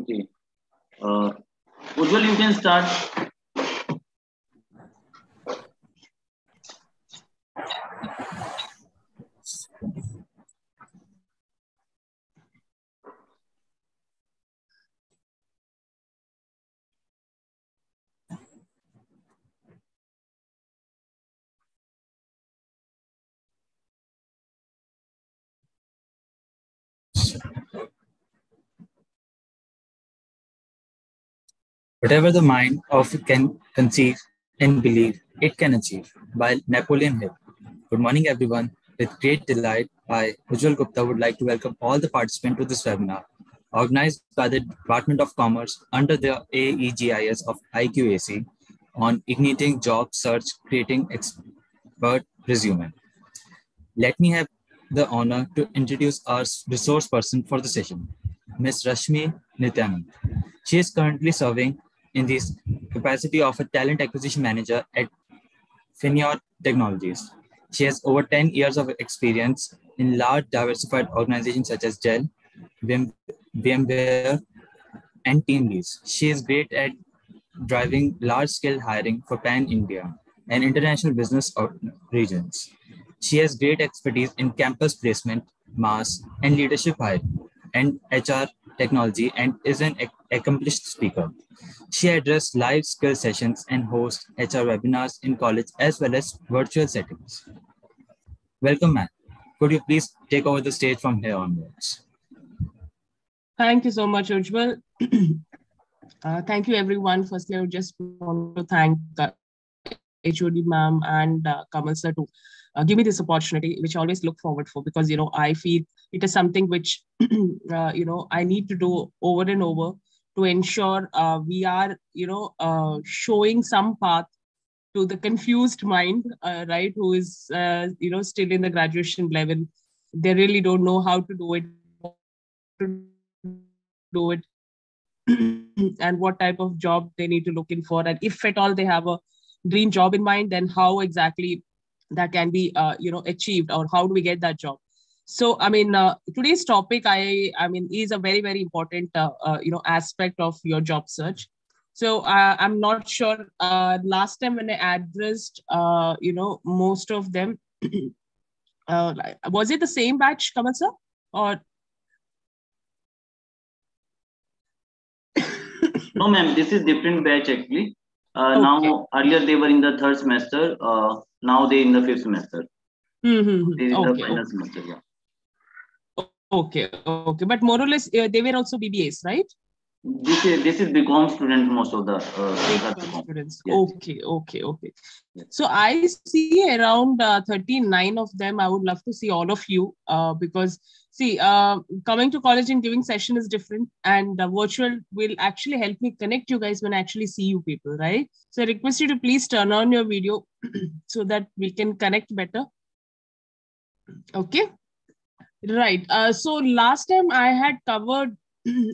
Okay. Ujjwal, you can start. Whatever the mind of can conceive and believe, it can achieve. By Napoleon Hill. Good morning, everyone. With great delight, I, Ujjwal Gupta, would like to welcome all the participants to this webinar, organized by the Department of Commerce under the AEGIS of IQAC on igniting job search, creating expert resume. Let me have the honor to introduce our resource person for the session, Ms. Rashmi Nityanand. She is currently serving in this capacity of a talent acquisition manager at Finyor Technologies. She has over 10 years of experience in large diversified organizations such as Dell, VMware, and TeamLease. She is great at driving large-scale hiring for pan-India and international business regions. She has great expertise in campus placement, mass, and leadership hiring, and HR technology, and is an accomplished speaker. She addresses live skill sessions and hosts HR webinars in college as well as virtual settings. Welcome, ma'am. Could you please take over the stage from here onwards? Thank you so much, Ujjwal. Thank you, everyone. Firstly, I would just want to thank HOD ma'am and Kamal sir to give me this opportunity, which I always look forward for, because, I feel it is something which, I need to do over and over to ensure we are, showing some path to the confused mind, right, who is, still in the graduation level. They really don't know how to do it, and what type of job they need to look in for. And if at all they have a dream job in mind, then how exactly that can be, achieved, or how do we get that job? So, today's topic, is a very, very important, aspect of your job search. So I'm not sure. Last time when I addressed, most of them, was it the same batch, Kamal sir, or? No, ma'am, this is different batch actually. Okay. Now, earlier they were in the third semester. Now they in the fifth semester. They in the final semester, yeah. Okay. But more or less, they were also BBAs, right? This is BCom students, most of the BCom students. Yes. Okay. Yes. So I see around 39 of them. I would love to see all of you, because see, coming to college and giving session is different, and virtual will actually help me connect you guys when I actually see you people, right? So I request you to please turn on your video so that we can connect better. Okay. Right. So last time I had covered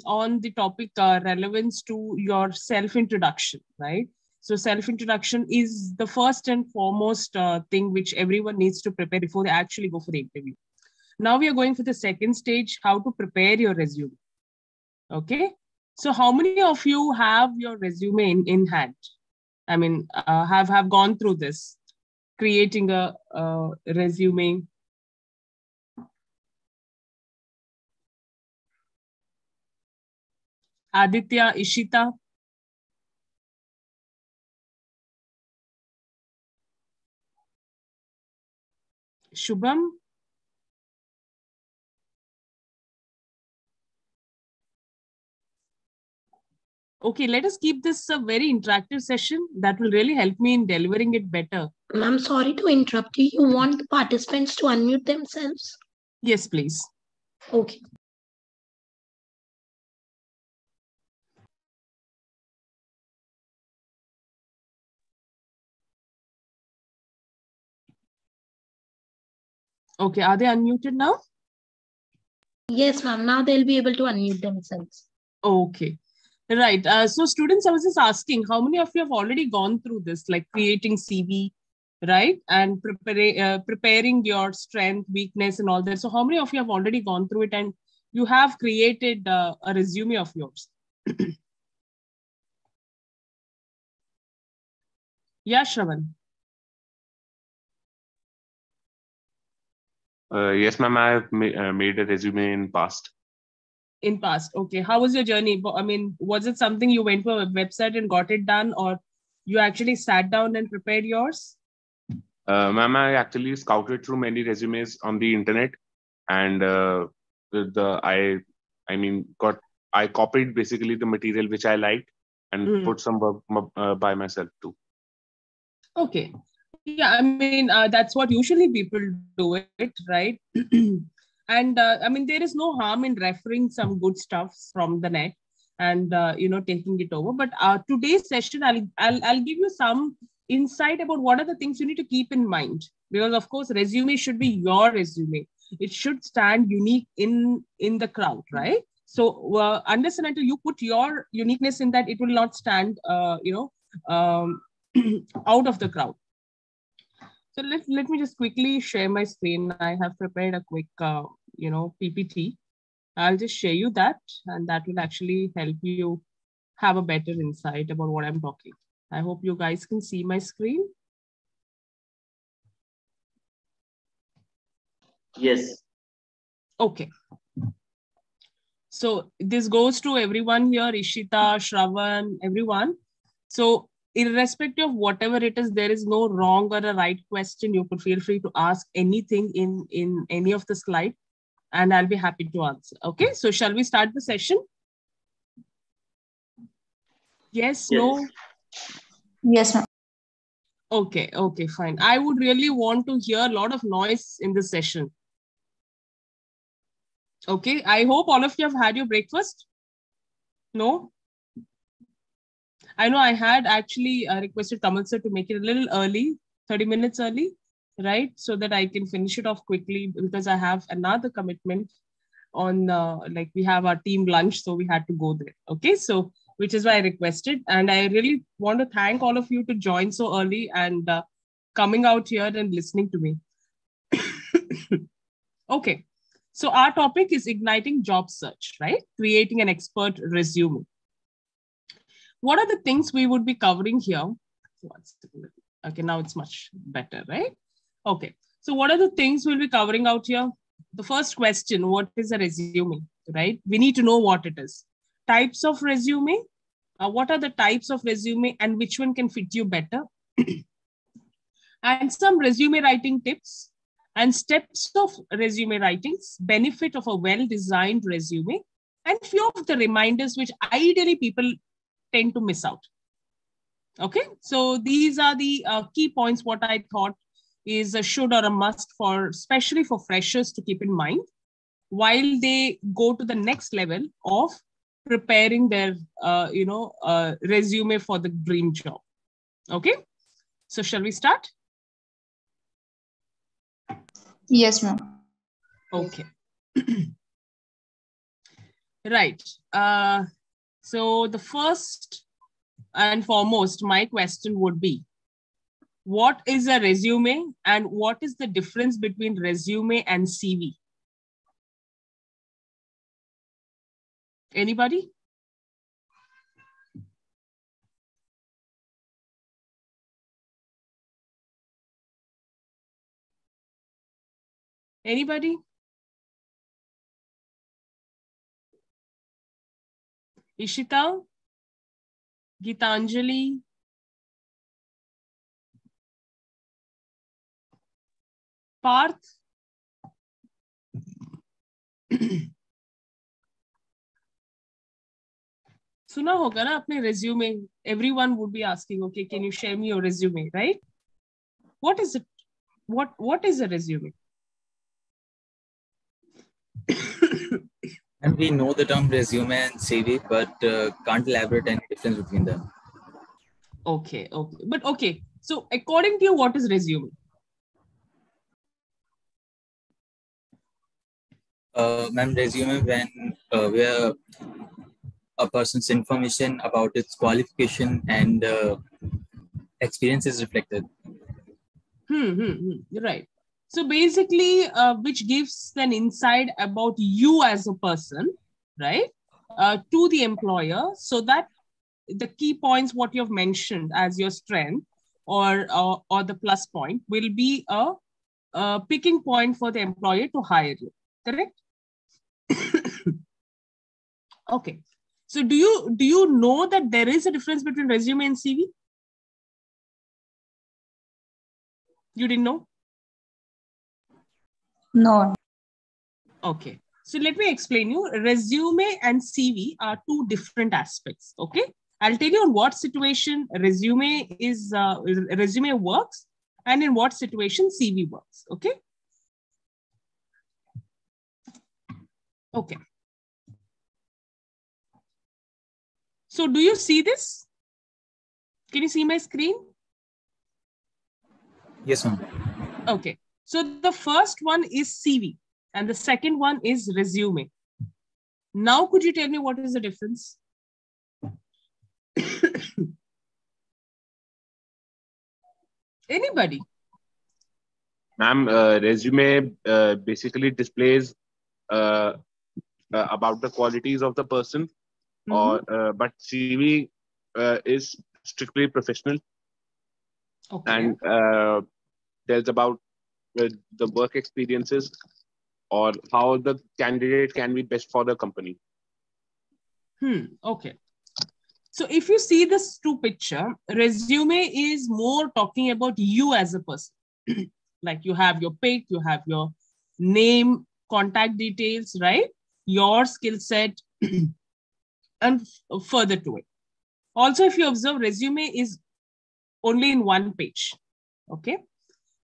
on the topic relevance to your self-introduction, right? So self-introduction is the first and foremost thing which everyone needs to prepare before they actually go for the interview. Now we are going for the second stage, how to prepare your resume. Okay. So how many of you have your resume in hand? Have gone through this, creating a resume. Aditya, Ishita. Shubham. Okay, let us keep this a very interactive session that will really help me in delivering it better. I'm sorry to interrupt you. You want the participants to unmute themselves? Yes, please. Okay. Okay, are they unmuted now? Yes, ma'am. Now they'll be able to unmute themselves. Okay. Right. So students, I was just asking, how many of you have already gone through this, like creating CV, right? And preparing your strength, weakness, and all that. So how many of you have already gone through it and you have created a resume of yours? Yeah, Shravan. Yes, ma'am. I have made a resume in past. In past, okay. How was your journey? I mean, was it something you went to a website and got it done, or you actually sat down and prepared yours? Ma'am, I actually scouted through many resumes on the internet, and I copied basically the material which I liked and put some work by myself too. Okay. Yeah, I mean, that's what usually people do it, right? And I mean, there is no harm in referring some good stuff from the net and taking it over. But today's session, I'll give you some insight about what are the things you need to keep in mind, because of course, resume should be your resume. It should stand unique in the crowd, right? So understand, until you put your uniqueness in that, it will not stand, out of the crowd. So let me just quickly share my screen. I have prepared a quick, PPT. I'll just share you that, and that will actually help you have a better insight about what I'm talking. I hope you guys can see my screen. Yes. Okay. So this goes to everyone here, Ishita, Shravan, everyone. So irrespective of whatever it is, there is no wrong or a right question. You could feel free to ask anything in any of the slide, and I'll be happy to answer. Okay, so shall we start the session? Yes, no? Yes, ma'am. Okay, fine. I would really want to hear a lot of noise in this session. Okay, I hope all of you have had your breakfast. No? I know I had actually requested Kamal sir to make it a little early, 30 minutes early, right? So that I can finish it off quickly, because I have another commitment on, we have our team lunch, so we had to go there. Okay, so which is why I requested. And I really want to thank all of you to join so early and coming out here and listening to me. Okay, so our topic is igniting job search, right? Creating an expert resume. What are the things we would be covering here? Okay, now it's much better, right? Okay, so what are the things we'll be covering out here? The first question, what is a resume, right? We need to know what it is. Types of resume, what are the types of resume and which one can fit you better? And some resume writing tips and steps of resume writings, benefit of a well-designed resume, and few of the reminders which ideally people tend to miss out. Okay, so these are the key points what I thought is a should or a must for, especially for freshers to keep in mind while they go to the next level of preparing their resume for the dream job. Okay, so shall we start? Yes, ma'am. Okay. Right. So the first and foremost, my question would be, what is a resume and what is the difference between resume and CV? Anybody? Anybody? Ishita? Gitanjali? Parth? सुना होगा ना अपने resume. Everyone would be asking, okay, can you share me your resume, right? What is it? What is a resume? And we know the term resume and CV, but can't elaborate any difference between them. Okay. But okay, so according to you, what is resume? Ma'am, resume when where a person's information about its qualification and experience is reflected. Right. So basically, which gives an insight about you as a person, right? to the employer, so that the key points what you have mentioned as your strength or the plus point will be a picking point for the employer to hire you. Correct? Okay. So do you know that there is a difference between resume and CV? You didn't know? No. Okay. So let me explain you. Resume and CV are two different aspects. Okay. I'll tell you on what situation resume works and in what situation CV works. Okay. Okay. So do you see this? Can you see my screen? Yes, ma'am. Okay. So the first one is CV and the second one is resume. Now, could you tell me what is the difference? Anybody? Ma'am, resume basically displays about the qualities of the person, or but CV is strictly professional. Okay. And there's about the work experiences or how the candidate can be best for the company. Okay. So if you see this two picture, resume is more talking about you as a person. Like you have your pic, you have your name, contact details, right? Your skill set and further to it. Also, if you observe, resume is only in one page. Okay.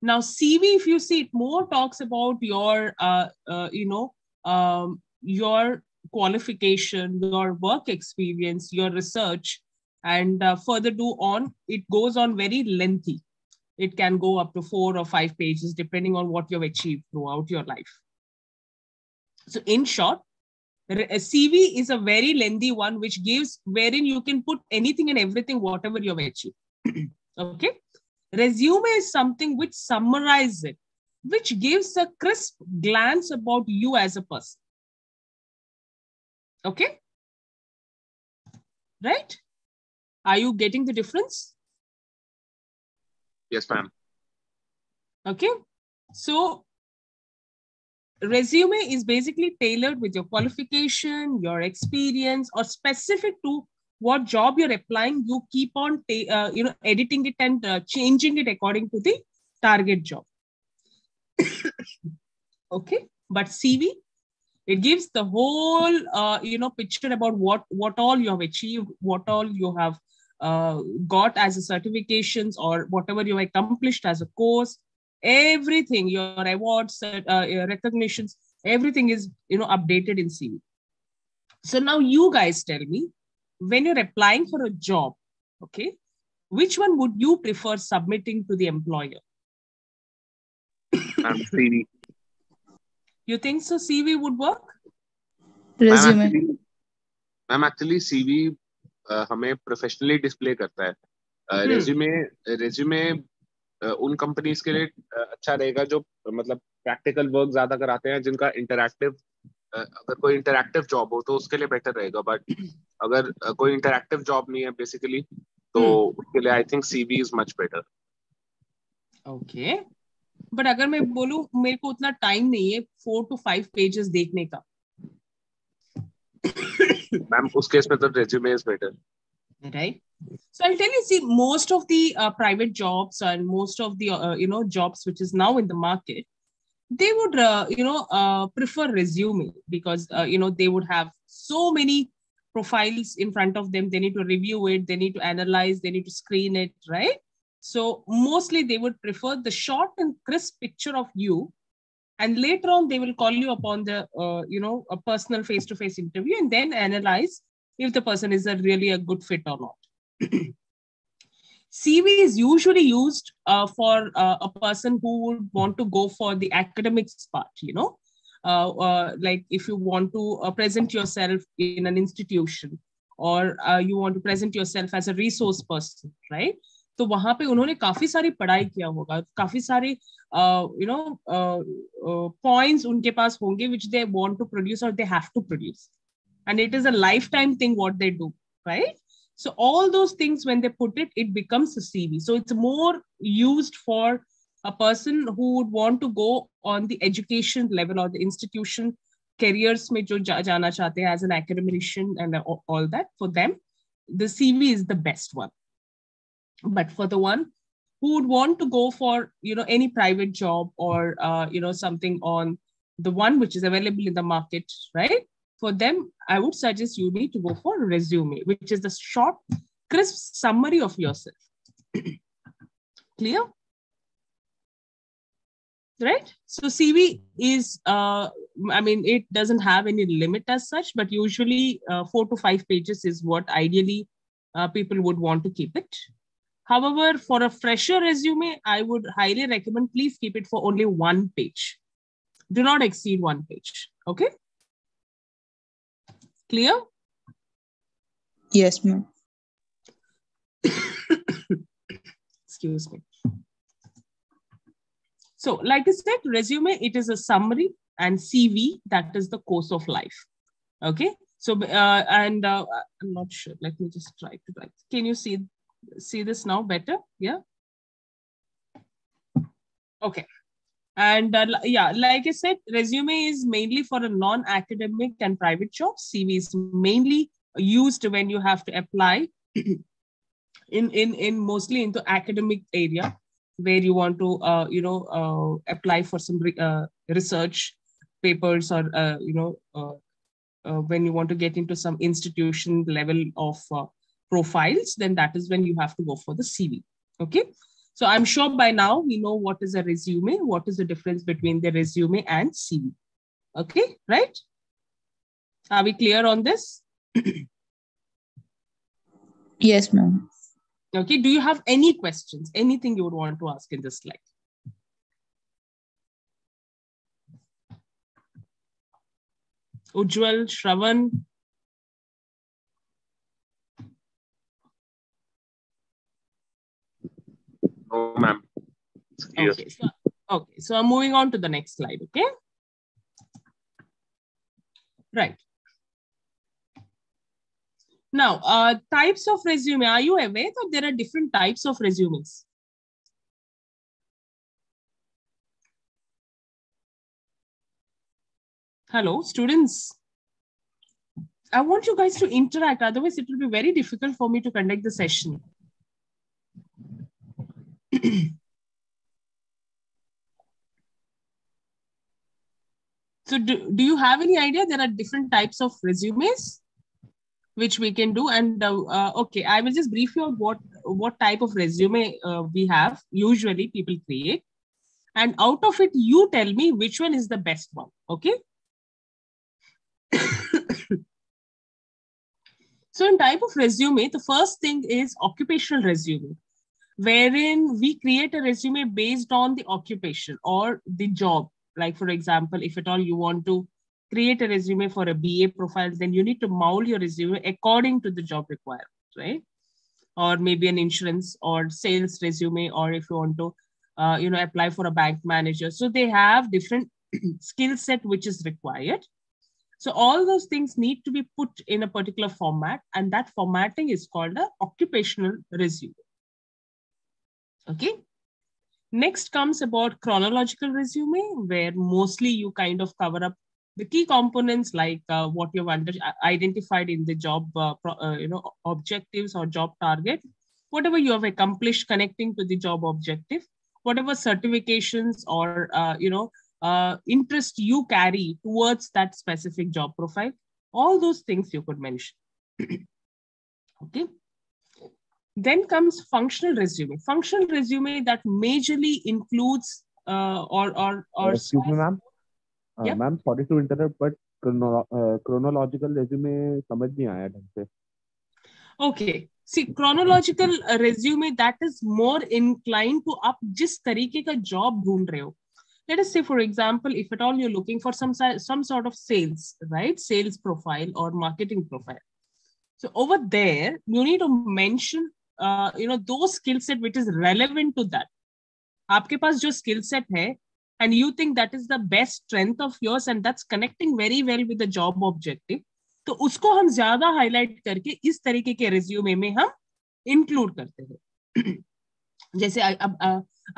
Now, CV, if you see, it more talks about your, your qualification, your work experience, your research, and further do on, it goes on very lengthy. It can go up to 4 or 5 pages, depending on what you've achieved throughout your life. So in short, a CV is a very lengthy one, which gives wherein you can put anything and everything, whatever you've achieved. Okay. Resume is something which summarizes it, which gives a crisp glance about you as a person. Okay. Right? Are you getting the difference? Yes, ma'am. Okay. So resume is basically tailored with your qualification, your experience, or specific to what job you're applying. You keep on editing it and changing it according to the target job. Okay. But CV, it gives the whole picture about what all you have achieved, what all you have got as a certifications, or whatever you accomplished as a course. Everything, your awards, your recognitions, everything is updated in CV. So now you guys tell me, when you're applying for a job, okay, which one would you prefer submitting to the employer? CV. You think so? CV would work? Resume. Ma'am actually CV हमें professionally display करता है. Resume उन companies के लिए अच्छा रहेगा जो मतलब प्रैक्टिकल वर्क ज्यादा कराते हैं, जिनका इंटरैक्टिव, अगर कोई इंटरैक्टिव जॉब हो तो उसके लिए बेटर रहेगा. बट अगर कोई इंटरैक्टिव जॉब नहीं है बेसिकली, तो उसके लिए I think CV is much better. Okay. But अगर मैं बोलूं मेरे को उतना टाइम नहीं है 4 to 5 पेजेस देखने का, मैम उस केस में तो resume is better. Right. So I'll tell you, see, most of the private jobs and most of the, jobs which is now in the market, they would, prefer resume because, they would have so many profiles in front of them. They need to review it. They need to analyze. They need to screen it, right? So mostly they would prefer the short and crisp picture of you. And later on, they will call you upon the, a personal face-to-face interview and then analyze if the person is really a good fit or not. CV is usually used for a person who would want to go for the academics part, like if you want to present yourself in an institution, or you want to present yourself as a resource person, right? तो वहां पे उन्होंने काफी सारी पढ़ाई किया होगा, काफी सारे points उनके पास होंगे which they want to produce or they have to produce. and it is a lifetime thing what they do, right? So all those things, when they put it, it becomes a CV. So it's more used for a person who would want to go on the education level or the institution careers mein jo jana chahte hain as an academician and all that. For them, the CV is the best one. But for the one who would want to go for, any private job or, something on the one which is available in the market, right? For them, I would suggest you need to go for resume, which is the short, crisp summary of yourself. Clear? Right? So CV is, it doesn't have any limit as such, but usually 4 to 5 pages is what ideally people would want to keep it. However, for a fresher resume, I would highly recommend, please keep it for only 1 page. Do not exceed 1 page. Okay? Clear? Yes, ma'am. Excuse me. So, like I said, resume, it is a summary, and CV, that is the course of life. Okay? So, I'm not sure. Let me just try to write. Can you see this now better? Yeah? Okay. And like I said, resume is mainly for a non-academic and private jobs. CV is mainly used when you have to apply in mostly into academic area, where you want to apply for some research papers, or when you want to get into some institution level of profiles, then that is when you have to go for the CV. Okay. So I'm sure by now we know what is a resume, what is the difference between the resume and CV. Okay, right? Are we clear on this? Yes, ma'am. Okay, do you have any questions? Anything you would want to ask in this slide? Ujjwal, Shravan? Oh, ma'am. Okay, so I'm moving on to the next slide, okay? Right. Now, types of resume. Are you aware that there are different types of resumes? Hello, students. I want you guys to interact. Otherwise, it will be very difficult for me to conduct the session. So do you have any idea? There are different types of resumes which we can do. And okay, I will just brief you on what type of resume we have. Usually people create. And out of it, you tell me which one is the best one. Okay. So in type of resume, the first thing is occupational resume, wherein we create a resume based on the occupation or the job. Like, for example, if at all you want to create a resume for a BA profile, then you need to mold your resume according to the job requirements, right? Or maybe an insurance or sales resume, or if you want to, apply for a bank manager. So they have different skill set which is required. So all those things need to be put in a particular format, and that formatting is called an occupational resume. Okay. Next comes about chronological resume, where mostly you kind of cover up the key components, like what you've identified in the job, objectives or job target, whatever you have accomplished connecting to the job objective, whatever certifications or interest you carry towards that specific job profile. All those things you could mention. Okay. Then comes functional resume. Functional resume that majorly includes Excuse me, ma'am. Yep. Ma'am, sorry to interrupt, but chronological resume समझ नहीं आया ढंग से. Okay. See, chronological resume, that is more inclined to आप जिस तरीके का job ढूंढ रहे हो. Let us say, for example, if at all you're looking for some sort of sales, right? Sales profile or marketing profile. So over there, you need to mention, those skill set which is relevant to that. आपके पास जो skill set है, and you think that is the best strength of yours, and that's connecting very well with the job objective, तो उसको हम ज्यादा highlight करके इस तरीके के रिज्यूमे में हम इंक्लूड करते हैं। जैसे अब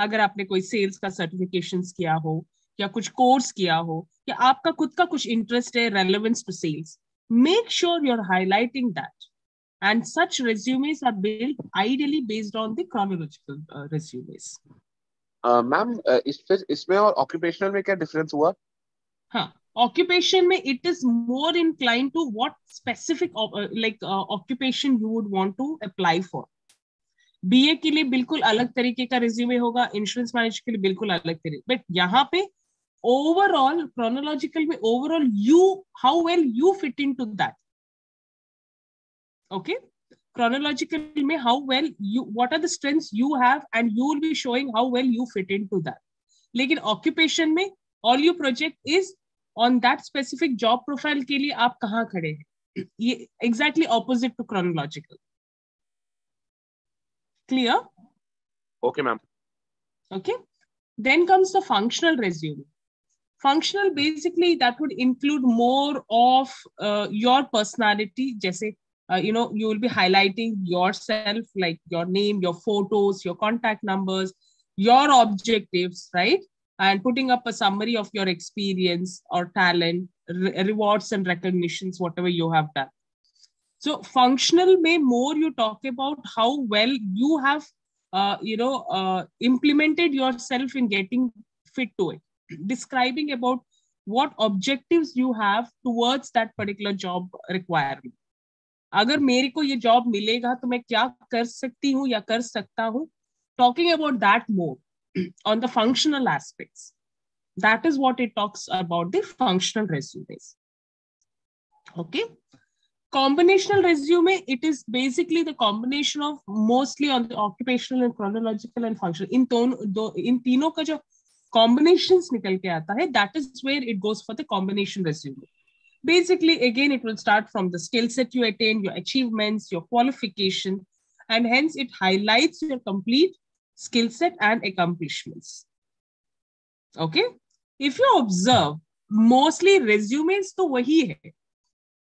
अगर आपने कोई सेल्स का सर्टिफिकेशंस किया हो या कुछ कोर्स किया हो या आपका खुद का कुछ इंटरेस्ट है relevance to sales, make sure you're highlighting that. And such resumes are built ideally based on the chronological resumes. Ma'am इसमें और ऑक्यूपेशनल में क्या डिफरेंस हुआ? हाँ, ऑक्यूपेशन में it is more incline to what specific like occupation you would want to apply for. BA के लिए बिल्कुल अलग तरीके का रिज्यूमे होगा, इंश्योरेंस मैनेजर के लिए बिल्कुल अलग तरीके, बट यहाँ पे ओवरऑल chronological में overall you how well you fit into that. Okay, chronological में how well you, what are the strengths you have and you will be showing how well you fit into that. लेकिन occupation में all you project is on that specific job profile के लिए आप कहाँ खड़े हैं, ये exactly opposite to chronological. Clear? Okay, ma'am. Okay, then comes the functional resume. Functional, basically, that would include more of your personality. Jaise, you will be highlighting yourself, like your name, your photos, your contact numbers, your objectives, right? And putting up a summary of your experience or talent, rewards and recognitions, whatever you have done. So functional may more you talk about how well you have, implemented yourself in getting fit to it. Describing about what objectives you have towards that particular job requirement. अगर मेरे को ये job मिलेगा तो मैं क्या कर सकती हूँ या कर सकता हूँ, talking about that more on the functional aspects. That is what it talks about the functional resumes. Okay. Combinational resume, it is basically the combination of mostly on the occupational and chronological and functional. इन तीनों का जो combinations निकल के आता है, that is where it goes for the combination resume. Basically, again, it will start from the skill set you attain, your achievements, your qualification, and hence it highlights your complete skill set and accomplishments. Okay? If you observe, mostly resumes तो वही है,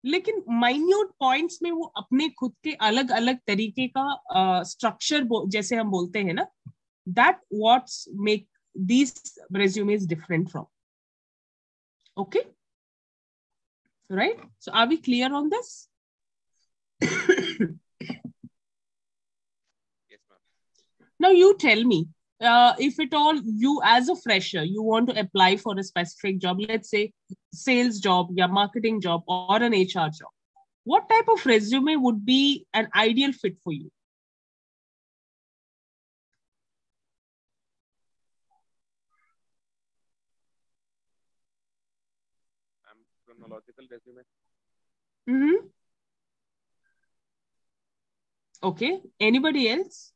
लेकिन minute points में वो अपने खुद के अलग अलग तरीके का structure जैसे हम बोलते हैं ना, that what make these resumes different from. Okay, right? So are we clear on this? Yes, ma'am. Now you tell me, if at all you as a fresher, you want to apply for a specific job, let's say sales job, या marketing job or an HR job, what type of resume would be an ideal fit for you? Chronological resume. Mm-hmm. Okay. Anybody else?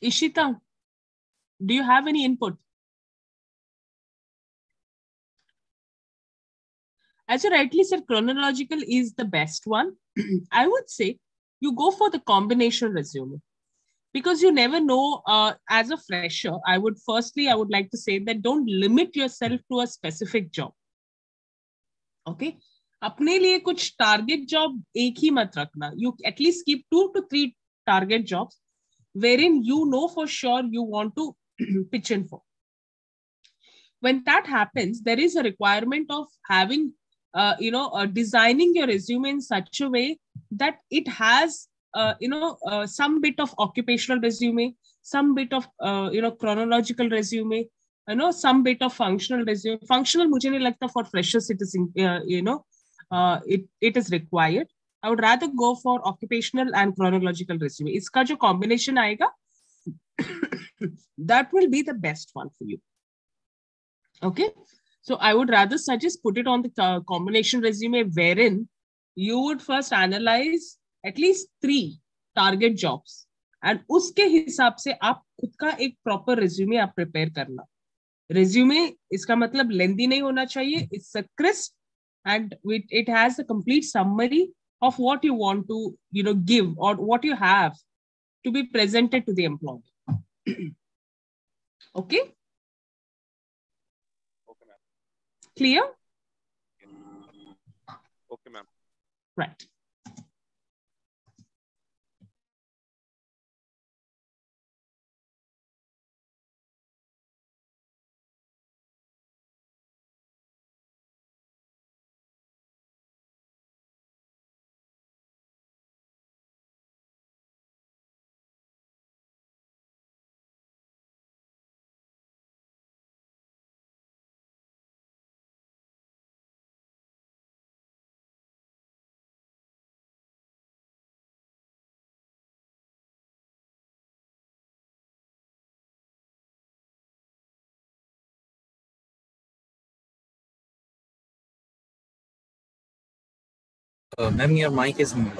Ishita, do you have any input? As you rightly said, chronological is the best one. I would say you go for the combination resume. Because you never know, as a fresher, I would like to say that don't limit yourself to a specific job. Okay? अपने लिए कुछ target job एक ही मत रखना. You at least keep 2 to 3 target jobs wherein you know for sure you want to pitch in for. When that happens, there is a requirement of having, designing your resume in such a way that it has some bit of occupational resume, some bit of chronological resume, some bit of functional resume. Functional मुझे नहीं लगता for freshers it is it is required. I would rather go for occupational and chronological resume. इसका जो combination आएगा, that will be the best one for you. Okay, so I would rather suggest put it on the combination resume wherein you would first analyze at least 3 target jobs and उसके हिसाब से आप खुद का एक proper resume आप prepare करना. Resume इसका मतलब lengthy नहीं होना चाहिए. It's a crisp and it has a complete summary of what you want to give or what you have to be presented to the employer. Okay? Okay, ma'am. Clear? Okay, ma'am. Right. Ma'am, your mic is mute.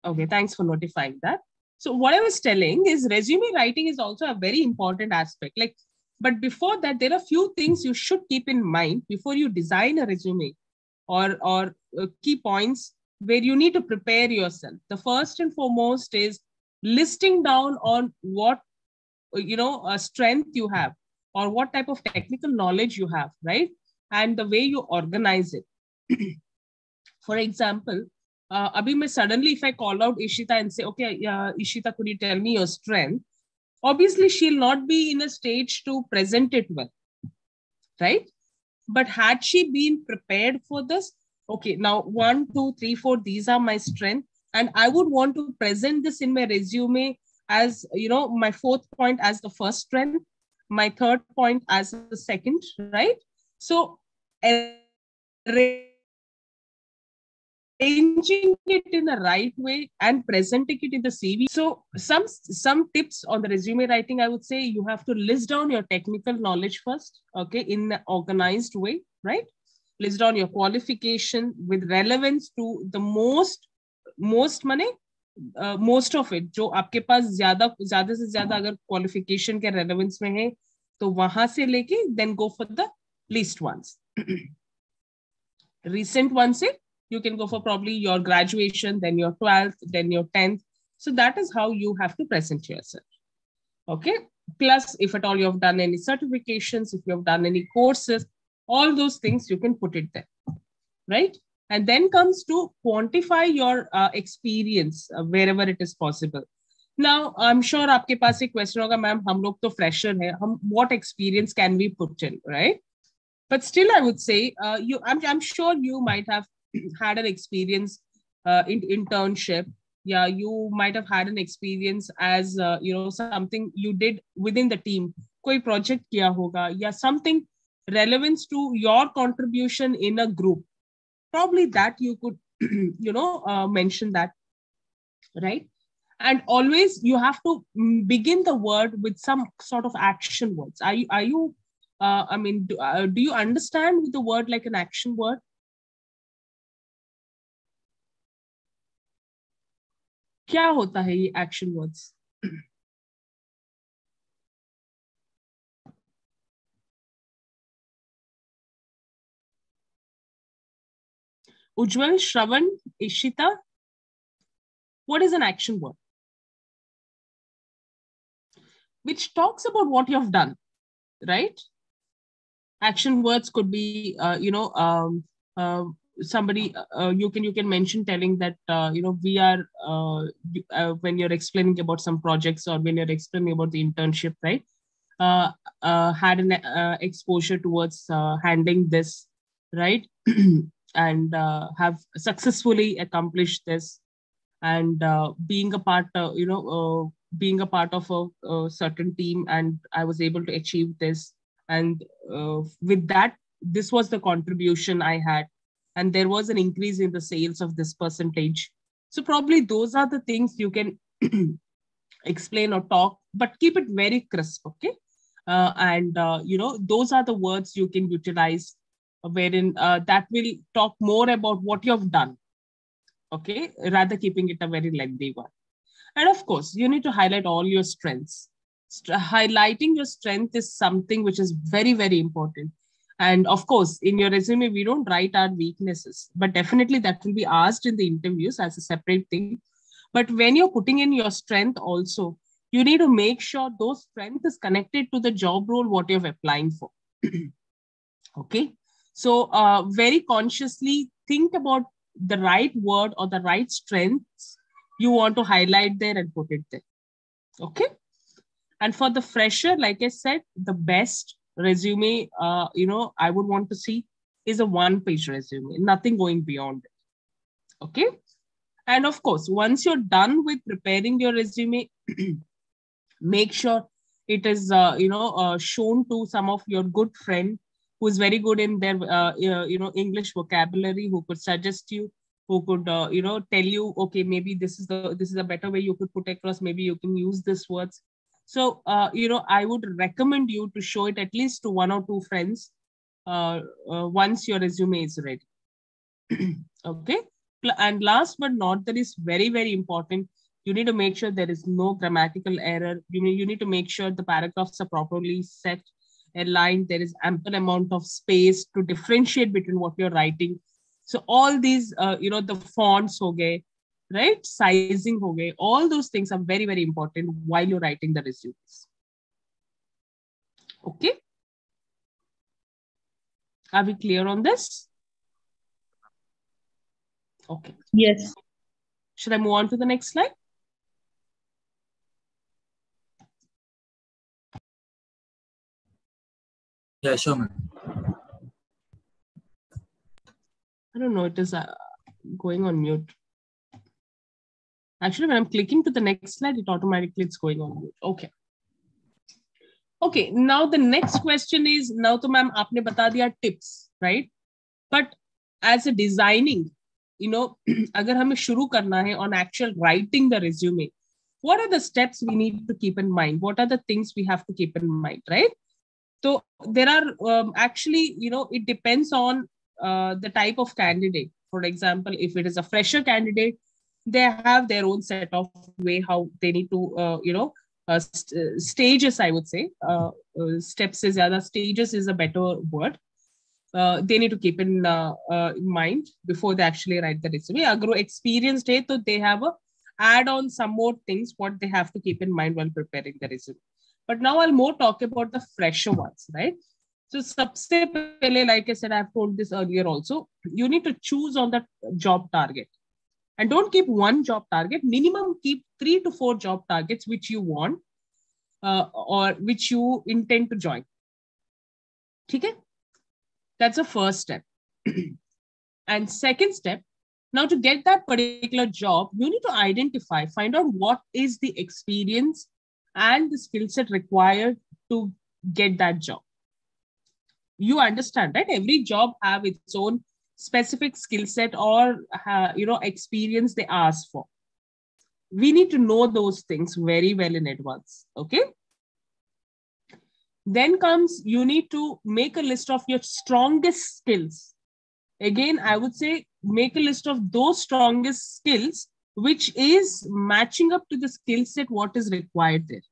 Okay, thanks for notifying that. So what I was telling is resume writing is also a very important aspect. Like, but before that, there are few things you should keep in mind before you design a resume or key points where you need to prepare yourself. The first and foremost is listing down on what strength you have or what type of technical knowledge you have, right? And the way you organize it. For example, abhi mein suddenly if I call out Ishita and say, okay, Ishita, could you tell me your strength? Obviously, she'll not be in a stage to present it well, right? But had she been prepared for this, okay, now 1, 2, 3, 4, these are my strengths, and I would want to present this in my resume as, my fourth point as the first strength, my third point as the second, right? So arranging it in the right way and presenting it in the CV. So some tips on the resume writing, I would say you have to list down your technical knowledge first, okay, in an organized way, right? List down your qualification with relevance to the most money, most of it जो आपके पास ज्यादा से ज्यादा अगर qualification के relevance में है तो वहां से लेके then go for the least ones. Recent ones से you can go for probably your graduation, then your 12th, then your 10th. So that is how you have to present yourself. Okay. Plus, if at all you have done any certifications, if you have done any courses, all those things you can put it there, right? And then comes to quantify your experience wherever it is possible. Now, I'm sure आपके पास एक question होगा, ma'am, हम लोग तो fresher हैं, what experience can we put in, right? But still, I would say I'm sure you might have had an experience in internship. Yeah, you might have had an experience as something you did within the team. कोई project किया होगा, या something relevance to your contribution in a group. Probably that you could mention that, right? And always you have to begin the word with some sort of action words. Are you do you understand with the word like an action word? क्या होता है ये action words? Ujjwal, Shravan, Ishita, what is an action word? Which talks about what you have done, right? Action words could be, somebody you can mention telling that we are when you're explaining about some projects or when you're explaining about the internship, right? Had an exposure towards handling this, right? And have successfully accomplished this, and being a part being a part of a certain team, and I was able to achieve this, and with that, this was the contribution I had, and there was an increase in the sales of this percentage. So probably those are the things you can explain or talk, but keep it very crisp, okay? And those are the words you can utilize, wherein that will talk more about what you have done, okay, rather keeping it a very lengthy one. And of course, you need to highlight all your strengths. Highlighting your strength is something which is very, very important. And of course, in your resume, we don't write our weaknesses, but definitely that will be asked in the interviews as a separate thing. But when you're putting in your strength also, you need to make sure those strength is connected to the job role what you're applying for. Okay. So very consciously think about the right word or the right strengths you want to highlight there and put it there. Okay. And for the fresher, like I said, the best resume, I would want to see is a 1-page resume, nothing going beyond it. Okay. And of course, once you're done with preparing your resume, make sure it is, shown to some of your good friend who is very good in their, English vocabulary, who could suggest you, who could, tell you, okay, maybe this is a better way you could put across. Maybe you can use this words. So, I would recommend you to show it at least to 1 or 2 friends once your resume is ready. Okay. And last but not, that is very, very important. You need to make sure there is no grammatical error. You need to make sure the paragraphs are properly set, aligned. There is ample amount of space to differentiate between what you're writing. So all these, the fonts, right? Sizing, all those things are very, very important while you're writing the resumes. Okay. Are we clear on this? Okay. Yes. Should I move on to the next slide? Yeah, sure, ma'am. I don't know. It is going on mute. Actually, when I'm clicking to the next slide, it automatically it's going on mute. Okay. Okay. Now the next question is, now to ma'am, aapne bata diya tips, right? But as a designing, agar hame shuru karna hai on actual writing the resume, what are the steps we need to keep in mind? What are the things we have to keep in mind, right? So there are actually, it depends on the type of candidate. For example, if it is a fresher candidate, they have their own set of way how they need to, stages, I would say. Steps is other, stages is a better word. They need to keep in mind before they actually write the resume. Agar experienced hai, so they have a add on some more things what they have to keep in mind while preparing the resume. But now I'll more talk about the fresher ones, right? So sabse pehle, like I said, I've told this earlier also, you need to choose on the job target. And don't keep one job target, minimum keep 3 to 4 job targets which you want or which you intend to join. Okay? That's the first step. And second step, now to get that particular job, you need to identify, find out what is the experience and the skill set required to get that job. You understand, right? Every job have its own specific skill set or, experience they ask for. We need to know those things very well in advance. Okay. Then comes, you need to make a list of your strongest skills. Again, I would say make a list of those strongest skills, which is matching up to the skill set, what is required there.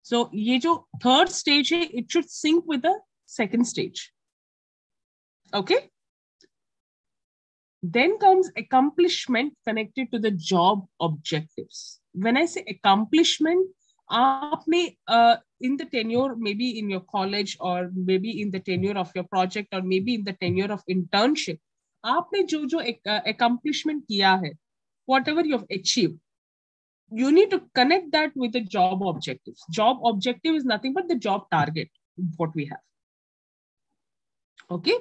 So, ye jo third stage, it should sync with the second stage. Okay. Then comes accomplishment connected to the job objectives. When I say accomplishment, aapne in the tenure, maybe in your college or maybe in the tenure of your project or maybe in the tenure of internship, aapne jo accomplishment kiya hai, whatever you have achieved, you need to connect that with the job objectives. Job objective is nothing but the job target, what we have. Okay.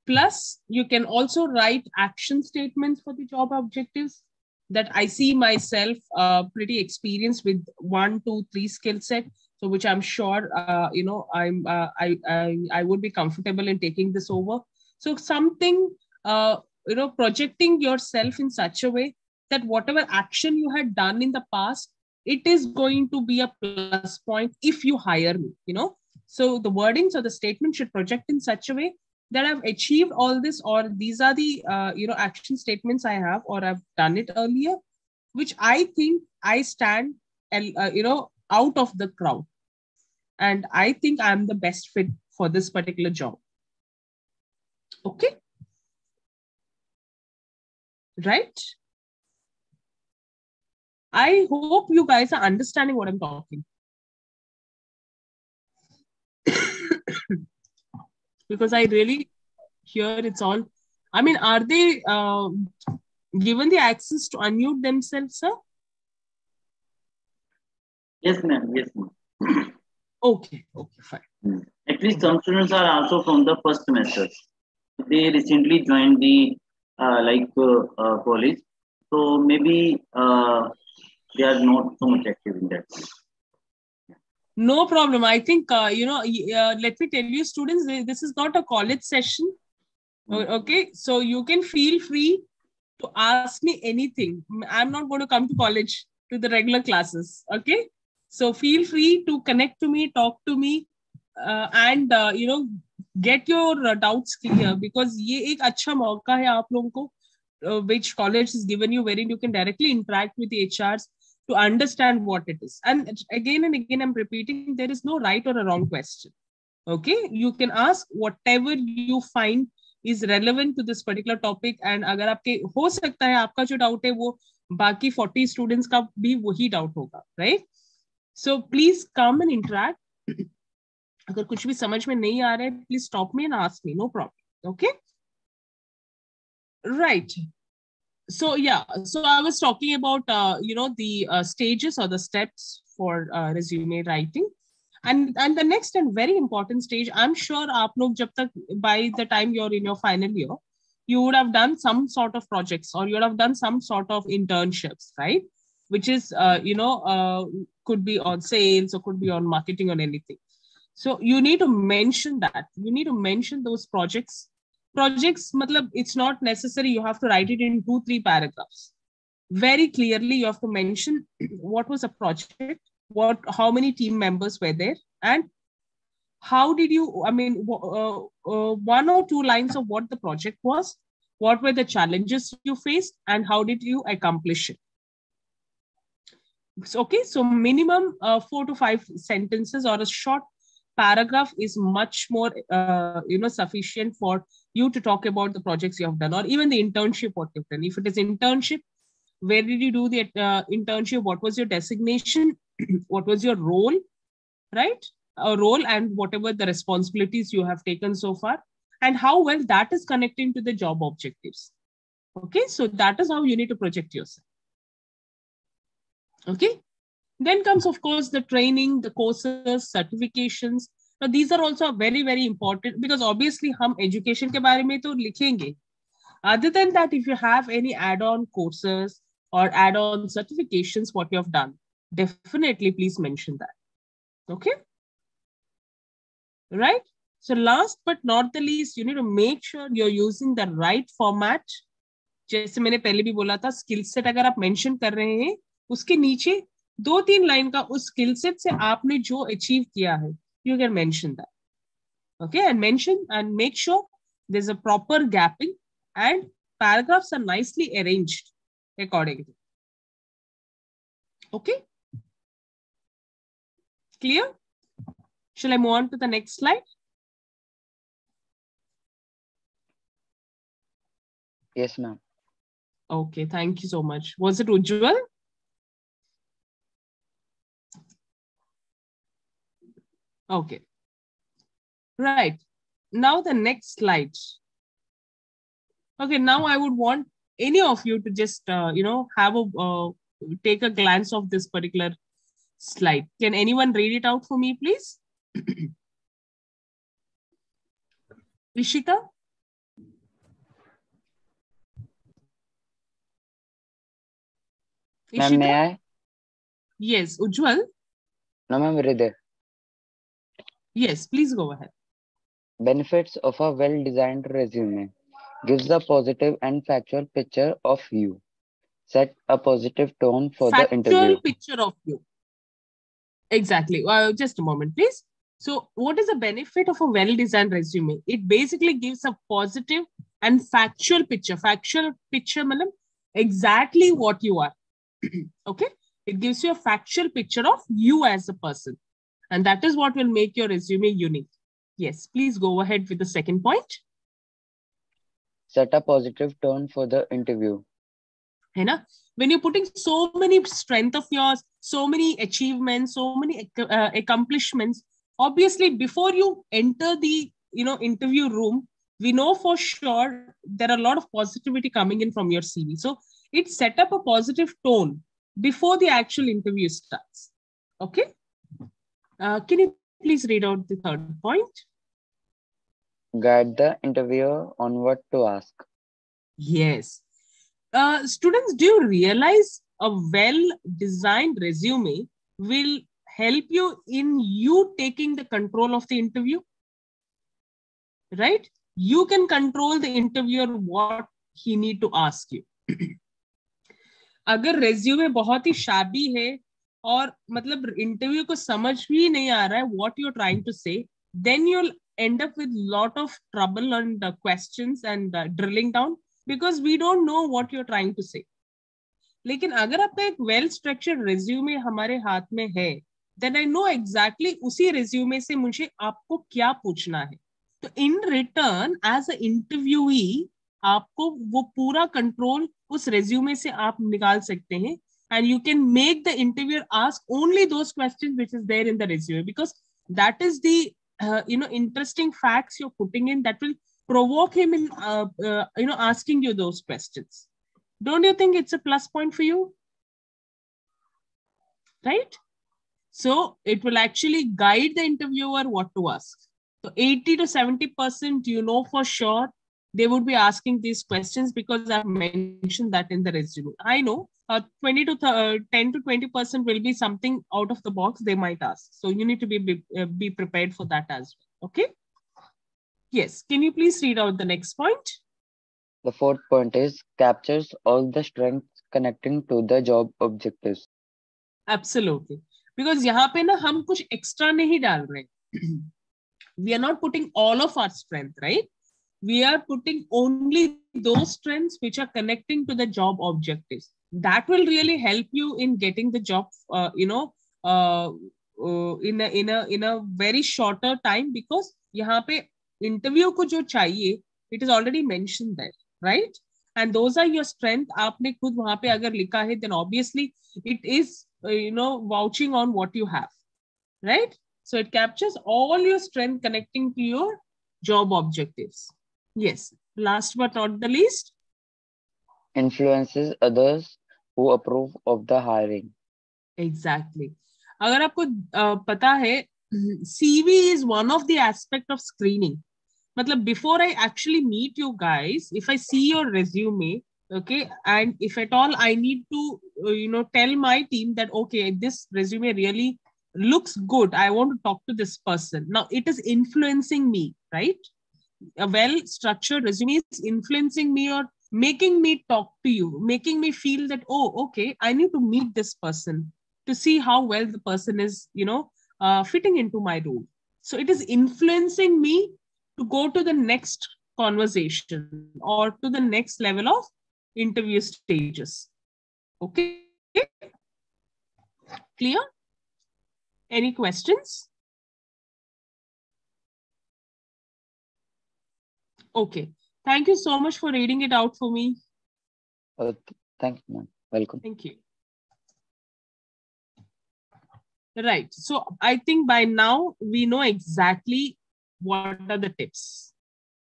Plus, you can also write action statements for the job objectives that I see myself pretty experienced with 1, 2, 3 skill set. So, which I'm sure, I would be comfortable in taking this over. So, something, projecting yourself in such a way that whatever action you had done in the past, it is going to be a plus point if you hire me, So, the wordings or the statement should project in such a way that I've achieved all this, or these are the, action statements I have, or I've done it earlier, which I think I stand, out of the crowd. And I think I'm the best fit for this particular job. Okay. Right. I hope you guys are understanding what I'm talking. Because I really hear it's all. I mean, are they given the access to unmute themselves, sir? Yes, ma'am. Yes, ma'am. Okay, fine. At least some students are also from the first semester. They recently joined the college, so maybe they are not so much active in that. No problem. I think, let me tell you, students, this is not a college session. Okay, so you can feel free to ask me anything. I'm not going to come to college to the regular classes. Okay, so feel free to connect to me, talk to me, and get your doubts clear, because ये एक अच्छा मौका है आप लोगों को, which college is given you, wherein you can directly interact with the HRs to understand what it is. And again, I'm repeating, there is no right or a wrong question. Okay, you can ask whatever you find is relevant to this particular topic. And अगर आपके हो सकता है आपका जो doubt है वो बाकी 40 स्टूडेंट्स का भी वही डाउट होगा, right? So please come and interact. अगर कुछ भी समझ में नहीं आ रहा है, please stop me and ask me, no problem. Okay, right. So yeah, so I was talking about the stages or the steps for resume writing, and the next and very important stage, I'm sure aap log jab tak, by the time you're in your final year, you would have done some sort of projects, or you would have done some sort of internships, right? Which is could be on sales, or could be on marketing, or anything. So you need to mention that. You need to mention those projects. Matlab, it's not necessary you have to write it in 2-3 paragraphs. Very clearly you have to mention what was a project, how many team members were there, and how did you, I mean, 1 or 2 lines of what the project was, what were the challenges you faced, and how did you accomplish it. Okay, so minimum 4 to 5 sentences or a short paragraph is much more sufficient for you to talk about the projects you have done, or even the internship what you've done. If it is internship, where did you do the internship, what was your designation, what was your role, right? A role, and whatever the responsibilities you have taken so far, and how well that is connecting to the job objectives. Okay, so that is how you need to project yourself. Okay, then comes, of course, the training, the courses, certifications. Now, these are also very, very important, because obviously हम education के बारे में तो लिखेंगे. Other than that, if you have any add-on courses or add-on certifications, what you have done, definitely please mention that. Okay, right? So last but not the least, you need to make sure you're using the right format. जैसे मैंने पहले भी बोला था, skill set अगर आप mention कर रहे हैं, उसके नीचे 2-3 लाइन का उस स्किल सेट से आपने जो अचीव किया है, you can mention that. Okay, and mention and make sure there's a proper gapping and paragraphs are nicely arranged accordingly. Okay, clear? Shall I move on to the next slide? Yes, ma'am. Okay, thank you so much. Was it Ujjwal? Okay, right. Now the next slide. Okay, now I would want any of you to just have a take a glance of this particular slide. Can anyone read it out for me, please? Ishita? Ma'am, may I? Yes. Ujjwal? No, ma'am, read it. Yes, please go ahead. Benefits of a well-designed resume. Gives a positive and factual picture of you. Set a positive tone for the interview. Factual picture of you. Exactly. Just a moment, please. So what is the benefit of a well-designed resume? It basically gives a positive and factual picture. Factual picture, madam, exactly what you are. Okay? It gives you a factual picture of you as a person. And that is what will make your resume unique. Yes, please go ahead with the second point. Set a positive tone for the interview. है ना? When you're putting so many strength of yours, so many achievements, so many accomplishments, obviously before you enter the interview room, we know for sure there are a lot of positivity coming in from your CV. So it set up a positive tone before the actual interview starts. Okay. Can you please read out the third point? Guide the interviewer on what to ask. Yes. Students, do you realize a well-designed resume will help you in you taking the control of the interview? Right? You can control the interviewer what he need to ask you. अगर resume बहुत ही shabby है और मतलब interview को समझ भी नहीं आ रहा है what you're trying to say, then you'll end up with lot of trouble and questions and drilling down because we don't know what you're trying to say. लेकिन अगर आपका एक वेल स्ट्रक्चर्ड रिज्यूमे हमारे हाथ में है, देन आई नो एग्जैक्टली उसी resume से मुझे आपको क्या पूछना है. तो in return as a interviewee आपको वो पूरा कंट्रोल उस रिज्यूमे से आप निकाल सकते हैं, and you can make the interviewer ask only those questions which is there in the resume, because that is the interesting facts you're putting in that will provoke him in asking you those questions. Don't you think it's a plus point for you? Right? So it will actually guide the interviewer what to ask. So 80 to 70%, you know for sure, they would be asking these questions because I've mentioned that in the resume. I know 10 to 20% will be something out of the box they might ask. So you need to be prepared for that as well. Okay? Yes. Can you please read out the next point? The fourth point is captures all the strengths connecting to the job objectives. Absolutely. Because यहाँ पे ना हम कुछ extra नहीं डाल रहे. We are not putting all of our strength, right? We are putting only those strengths which are connecting to the job objectives. That will really help you in getting the job, in a very shorter time, because यहाँ पे interview को जो चाहिए, it is already mentioned there, right? And those are your strength. आपने खुद वहाँ पे अगर लिखा है, then obviously it is vouching on what you have, right? So it captures all your strength connecting to your job objectives. Yes. Last but not the least, influences others who approve of the hiring. Exactly. अगर आपको पता है, CV is one of the aspect of screening. मतलब before I actually meet you guys, if I see your resume, okay, and if at all I need to tell my team that okay, this resume really looks good, I want to talk to this person. Now it is influencing me, right? A well structured resume is influencing me or making me talk to you, making me feel that, oh, okay, I need to meet this person to see how well the person is fitting into my role. So it is influencing me to go to the next conversation or to the next level of interview stages. Okay? Clear? Any questions? Okay. Thank you so much for reading it out for me. Thank you, ma'am. Welcome. Thank you. Right. So I think by now we know exactly what are the tips.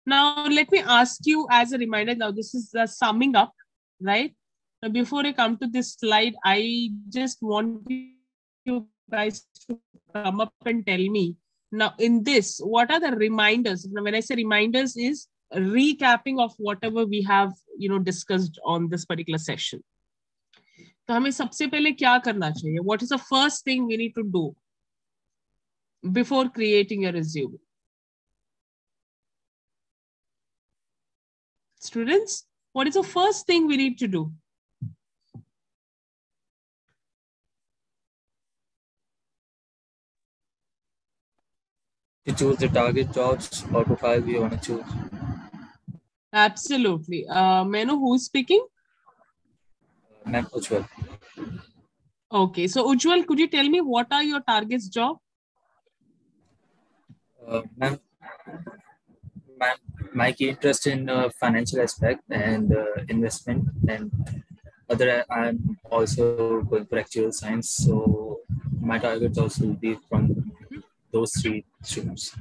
Now, let me ask you as a reminder. Now, this is the summing up, right? Now, before I come to this slide, I just want you guys to come up and tell me, now in this, what are the reminders? Now, when I say reminders, is recapping of whatever we have, discussed on this particular session. तो हमें सबसे पहले क्या करना चाहिए? What is the first thing we need to do before creating a resume? Students, what is the first thing we need to do? To choose the target jobs or profile we want to choose. Absolutely. May I know who is speaking? Ma'am, Ujjwal. Okay, so Ujjwal, could you tell me what are your targets job? Ma'am, my key interest in financial aspect and investment and other I'm also going for actual science, so my targets also will be from those three streams.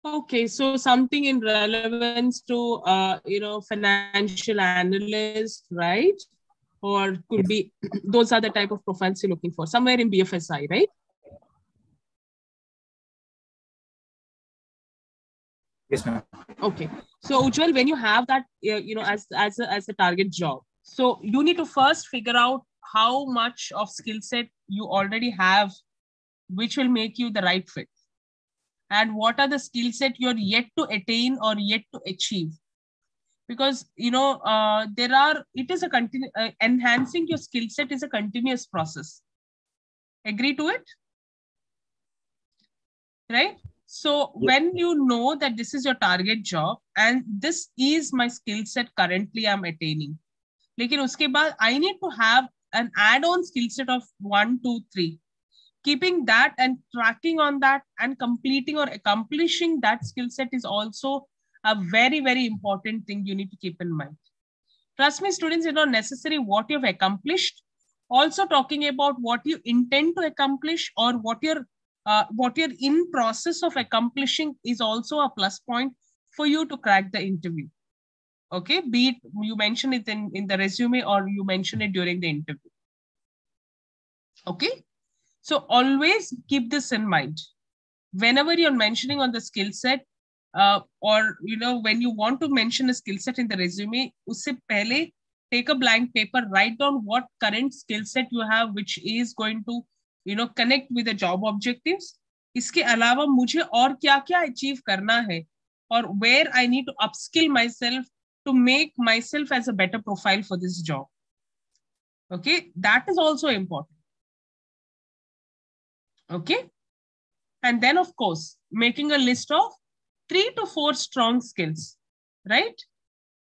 Okay, so something in relevance to financial analyst, right? Or could be those are the type of profiles you're looking for somewhere in BFSI, right? Yes, ma'am. Okay, so Ujjwal, when you have that, as a target job, so you need to first figure out how much of skill set you already have, which will make you the right fit, and what are the skill set you're yet to attain or yet to achieve. Because there are, it is a enhancing your skill set is a continuous process. Agree to it, right? So Yes. when you know that this is your target job and this is my skill set currently I'm attaining, लेकिन उसके बाद I need to have an add-on skill set of 1, 2, 3. Keeping that and tracking on that and completing or accomplishing that skill set is also a very, very important thing you need to keep in mind. Trust me, students, it's not necessary what you've accomplished. Also talking about what you intend to accomplish or what you're in process of accomplishing is also a plus point for you to crack the interview. Okay, be it you mention it in the resume or you mention it during the interview. Okay, so always keep this in mind. Whenever you're mentioning on the skill set, or when you want to mention a skill set in the resume, usse pehle take a blank paper, write down what current skill set you have, which is going to connect with the job objectives. इसके अलावा मुझे और क्या क्या achieve करना है, or where I need to upskill myself to make myself as a better profile for this job. Okay, that is also important. Okay, and then of course making a list of 3 to 4 strong skills, right?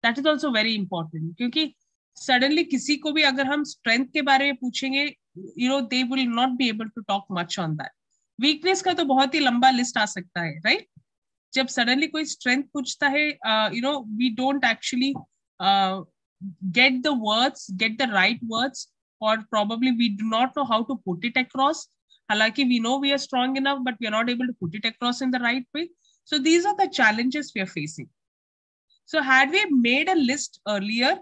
That is also very important, क्योंकि suddenly किसी को भी अगर हम strength के बारे में पूछेंगे, they will not be able to talk much on that. Weakness का तो बहुत ही लंबा list आ सकता है, right? जब suddenly कोई strength पूछता है, we don't actually get the words, get the right words, or probably we do not know how to put it across. Halaki, we know we are strong enough, but we are not able to put it across in the right way. So these are the challenges we are facing. So had we made a list earlier,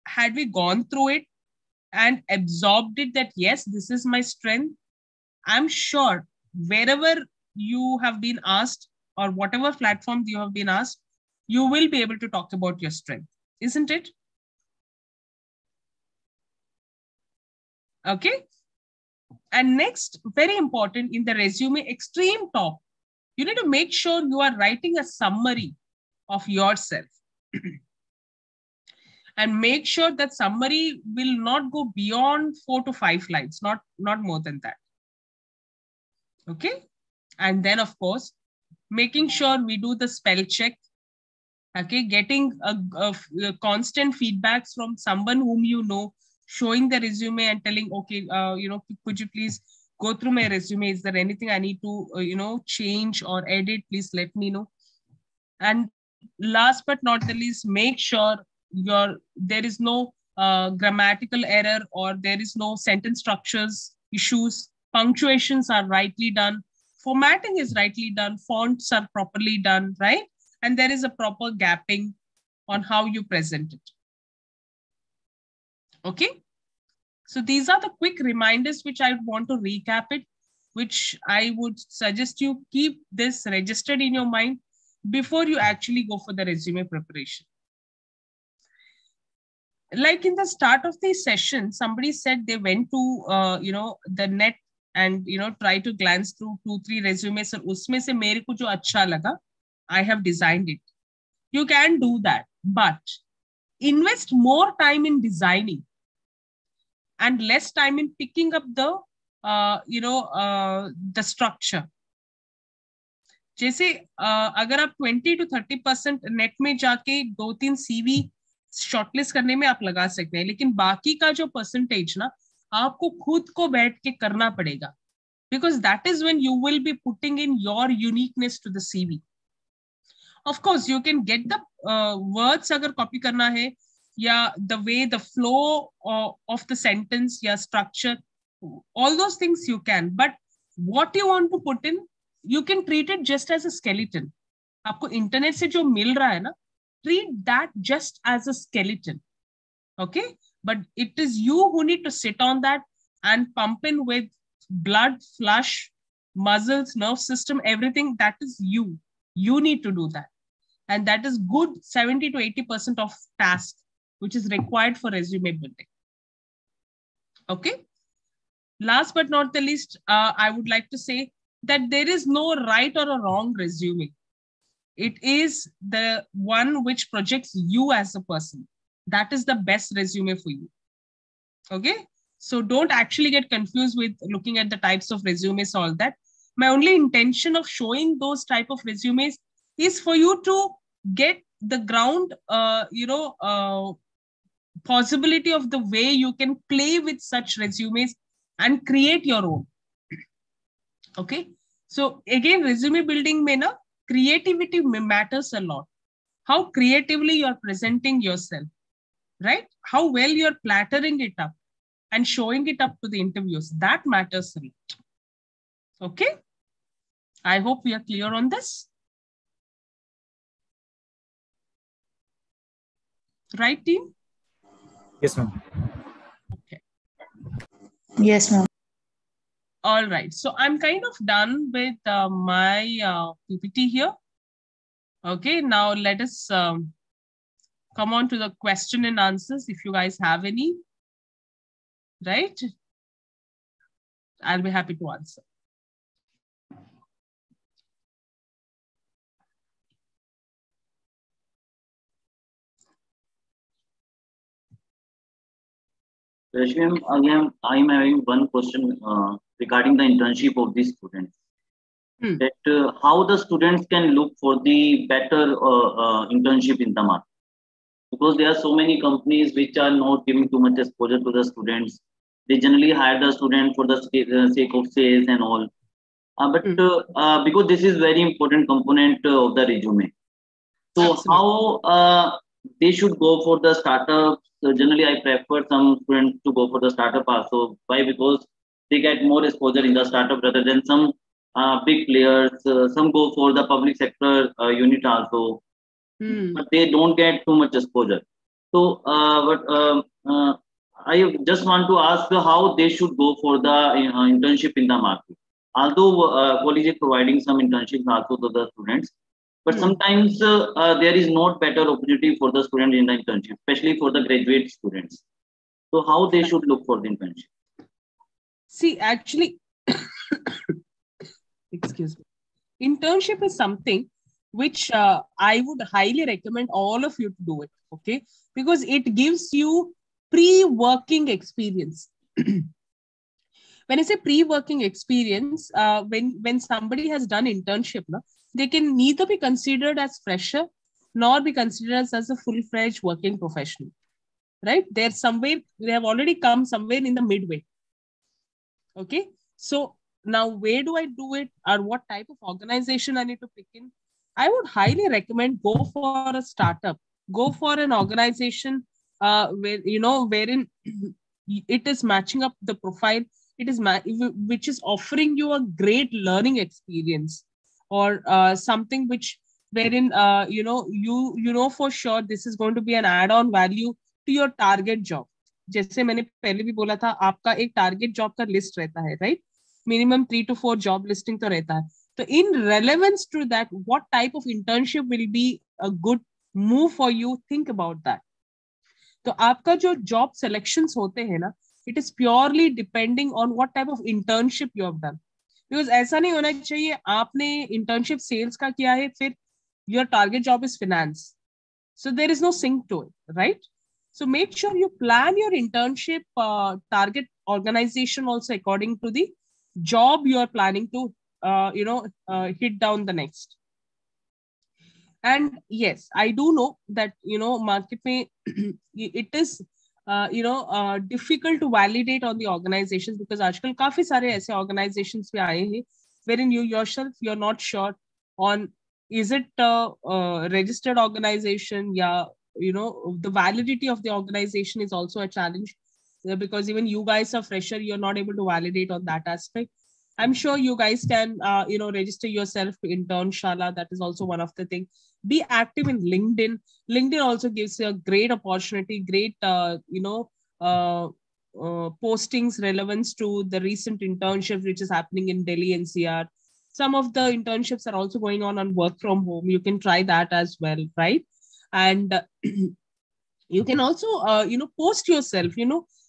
had we gone through it and absorbed it that, yes, this is my strength, I'm sure wherever you have been asked or whatever platform you have been asked, you will be able to talk about your strength, isn't it? Okay. And next, very important in the resume, extreme top, you need to make sure you are writing a summary of yourself. And make sure that summary will not go beyond 4 to 5 lines, not more than that. Okay. And then of course, making sure we do the spell check. Okay. Getting a constant feedbacks from someone whom you know, showing the resume and telling, okay, could you please go through my resume? Is there anything I need to, change or edit? Please let me know. And last but not the least, make sure there is no grammatical error or there is no sentence structures issues. Punctuations are rightly done. Formatting is rightly done. Fonts are properly done, right? And there is a proper gapping on how you present it. Okay. So these are the quick reminders which I want to recap it, which I would suggest you keep this registered in your mind before you actually go for the resume preparation. Like in the start of the session, somebody said they went to, the net and, try to glance through 2-3 resumes. And usme se mere ko jo acha laga, I have designed it. You can do that, but invest more time in designing and less time in picking up the, the structure. जैसे अगर आप 20 to 30% net में जाके 2-3 CV shortlist करने में आप लगा सकते हैं, लेकिन बाकी का जो परसेंटेज ना आपको खुद को बैठ के करना पड़ेगा, because that is when you will be putting in your uniqueness to the CV. Of course, you can get the words अगर कॉपी करना है, yeah, the way, the flow of the sentence, yeah, structure, all those things you can. But what you want to put in, you can treat it just as a skeleton. आपको internet से जो मिल रहा है ना, treat that just as a skeleton. Okay, but it is you who need to sit on that and pump in with blood, flush, muscles, nerve system, everything. That is you. You need to do that, and that is good 70 to 80% of task which is required for resume building. Okay. Last but not the least, I would like to say that there is no right or a wrong resume. It is the one which projects you as a person. That is the best resume for you. Okay. So don't actually get confused with looking at the types of resumes, all that. My only intention of showing those type of resumes is for you to get the ground, possibility of the way you can play with such resumes and create your own. Okay. So again, resume building mein na, creativity matters a lot. How creatively you're presenting yourself, right? How well you're plattering it up and showing it up to the interviews. That matters a lot. Okay. I hope we are clear on this. Right, team? Yes, ma'am. Okay. Yes, ma'am. All right. So I'm kind of done with my PPT here. Okay. Now let us come on to the question and answers if you guys have any. Right? I'll be happy to answer. Rashmi, again, I'm having one question regarding the internship of the students. That how the students can look for the better internship in the market, because there are so many companies which are not giving too much exposure to the students. They generally hire the student for the sake of sales and all. But because this is very important component of the resume. So Absolutely. how they should go for the startups? So generally, I prefer some students to go for the startup also. Why? Because they get more exposure in the startup rather than some big players. Some go for the public sector unit also, but they don't get too much exposure. So, I just want to ask how they should go for the internship in the market. Although college is providing some internships also to the students, but sometimes there is not better opportunity for the student in the internship, especially for the graduate students. So how they should look for the internship? See, actually, excuse me, internship is something which I would highly recommend all of you to do it. Okay, because it gives you pre-working experience. When I say pre-working experience, when somebody has done internship, they can neither be considered as fresher nor be considered as a full-fledged working professional. Right? They're somewhere, they have already come somewhere in the midway. Okay. So now where do I do it, or what type of organization I need to pick in? I would highly recommend go for a startup, go for an organization where, wherein it is matching up the profile, it is which is offering you a great learning experience, or something which wherein you know for sure this is going to be an add-on value to your target job. जैसे मैंने पहले भी बोला था, आपका एक target job का list रहता है, right? Minimum 3 to 4 job listing तो रहता है. तो in relevance to that, what type of internship will be a good move for you, think about that. तो आपका जो जॉब सिलेक्शंस होते हैं ना, it is purely depending on what type of internship you have done. Because ऐसा नहीं होना चाहिए आपने इंटर्नशिप सेल्स का किया है, फिर your target job is finance. So there is no sync to it, right? So make sure you plan your internship target organization also according to the job you are planning to, hit down the next. And yes, I do know that, market mein, it is, difficult to validate on the organizations, because आजकल काफी सारे ऐसे organizations भी आए हैं wherein you yourself, you're not sure on is it a registered organization, या the validity of the organization is also a challenge, because even you guys are fresher, you're not able to validate on that aspect. I'm sure you guys can, register yourself to Internshala. That is also one of the things. Be active in LinkedIn. LinkedIn also gives you a great opportunity, great, postings relevance to the recent internship which is happening in Delhi NCR. Some of the internships are also going on work from home. You can try that as well, right? And you can also, post yourself.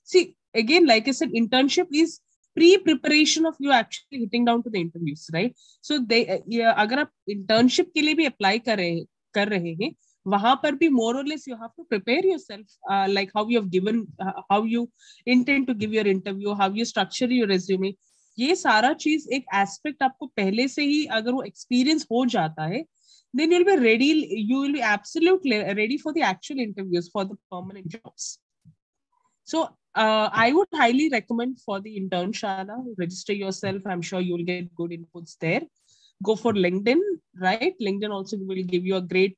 See, again, like I said, internship is pre-preparation of you actually hitting down to the interviews, right? So they, अगर आप internship के लिए भी apply कर रहे हैं, वहां पर भी more or less you have to prepare yourself, like how you have given, how you intend to give your interview, how you structure your resume. ये सारा चीज एक एस्पेक्ट आपको पहले से ही अगर वो एक्सपीरियंस हो जाता है, then you'll be ready, you will be absolutely ready for the actual interviews for the permanent jobs. So I would highly recommend for the Internshala, register yourself. I'm sure you'll get good inputs there. Go for LinkedIn, right? LinkedIn also will give you a great,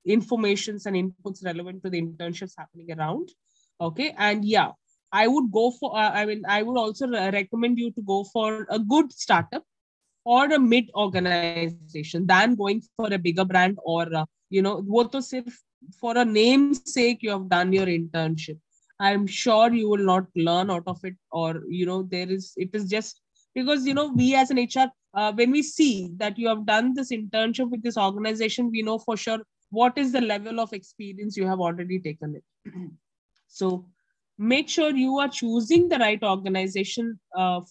informations and inputs relevant to the internships happening around. Okay. And yeah, I would go for, I would also recommend you to go for a good startup or a mid organization than going for a bigger brand or, वो तो सिर्फ for a name's sake you have done your internship. I'm sure you will not learn out of it, or, it is just because, we as an HR, when we see that you have done this internship with this organization, we know for sure what is the level of experience you have already taken it. So make sure you are choosing the right organization